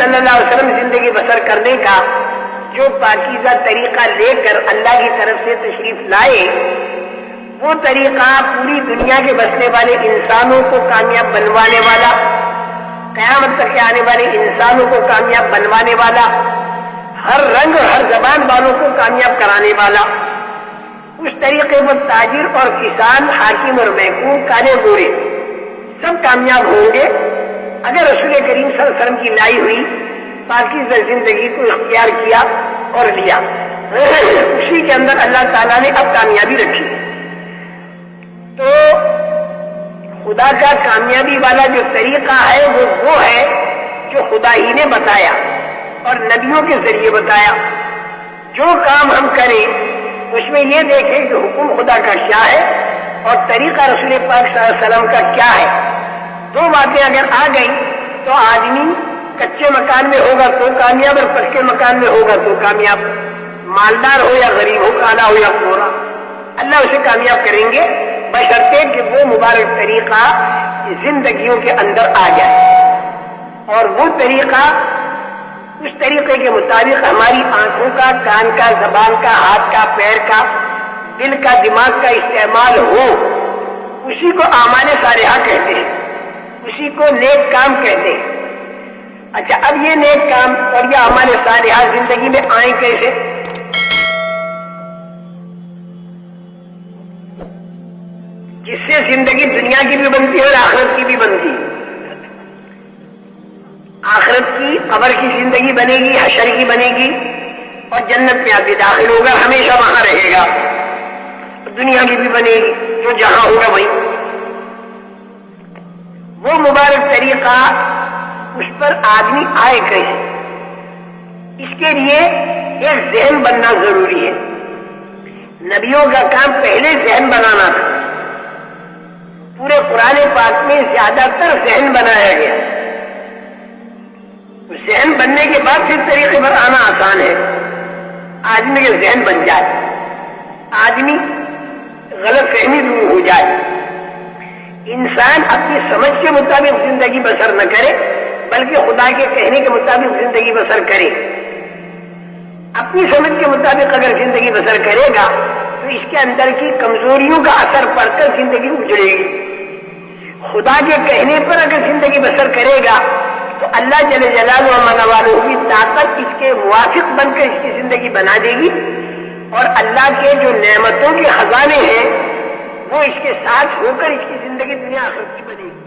صلی اللہ علیہ وسلم زندگی بسر کرنے کا جو پاکیزہ طریقہ لے کر اللہ کی طرف سے تشریف لائے، وہ طریقہ پوری دنیا کے بسنے والے انسانوں کو کامیاب بنوانے والا، قیامت تک آنے والے انسانوں کو کامیاب بنوانے والا، ہر رنگ ہر زبان والوں کو کامیاب کرانے والا، اس طریقے پر تاجر اور کسان، حاکم اور محکوم، کالے گورے سب کامیاب ہوں گے اگر رسول کریم صلی اللہ علیہ وسلم کی لائی ہوئی پاکیزہ زندگی کو اختیار کیا اور لیا۔ اسی کے اندر اللہ تعالیٰ نے اب کامیابی رکھی۔ تو خدا کا کامیابی والا جو طریقہ ہے وہ ہے جو خدا ہی نے بتایا اور نبیوں کے ذریعے بتایا۔ جو کام ہم کریں اس میں یہ دیکھیں کہ حکم خدا کا کیا ہے اور طریقہ رسول پاک صلی اللہ علیہ وسلم کا کیا ہے۔ دو باتیں اگر آ گئی تو آدمی کچے مکان میں ہوگا تو کامیاب اور پکے مکان میں ہوگا تو کامیاب، مالدار ہو یا غریب ہو، کالا ہو یا گورا، اللہ اسے کامیاب کریں گے بشرطے کہ وہ مبارک طریقہ زندگیوں کے اندر آ جائے، اور وہ طریقہ اس طریقے کے مطابق ہماری آنکھوں کا، کان کا، زبان کا، ہاتھ کا، پیر کا، دل کا، دماغ کا استعمال ہو۔ اسی کو اعمال صالحہ کہتے ہیں، اسی کو نیک کام کہتے ہیں۔ اچھا، اب یہ نیک کام اور یہ اعمال صالحہ زندگی میں آئیں کیسے؟ جس سے زندگی دنیا کی بھی بنتی ہے اور آخرت کی بھی بنتی ہے۔ آخرت کی، قبر کی زندگی بنے گی، حشر کی بنے گی، اور جنت میں آدمی داخل ہوگا، ہمیشہ وہاں رہے گا۔ دنیا کی بھی بنے گی، جو جہاں ہوگا وہی۔ وہ مبارک طریقہ اس پر آدمی آئے کیسے؟ اس کے لیے ایک ذہن بننا ضروری ہے۔ نبیوں کا کام پہلے ذہن بنانا تھا۔ پورے قرآن پاک میں زیادہ تر ذہن بنایا گیا۔ ذہن بننے کے بعد پھر طریقے پر آنا آسان ہے۔ آدمی کا ذہن بن جائے، آدمی غلط فہمی دور ہو جائے، انسان اپنی سمجھ کے مطابق زندگی بسر نہ کرے بلکہ خدا کے کہنے کے مطابق زندگی بسر کرے۔ اپنی سمجھ کے مطابق اگر زندگی بسر کرے گا تو اس کے اندر کی کمزوریوں کا اثر پڑ کر زندگی اجڑے گی۔ خدا کے کہنے پر اگر زندگی بسر کرے گا تو اللہ جل جلالہ و علا والہ کی طاقت اس کے موافق بن کر اس کی زندگی بنا دے گی، اور اللہ کے جو نعمتوں کے خزانے ہیں وہ اس کے ساتھ ہو کر اس کی زندگی دنیا آخرت کی بنے گی۔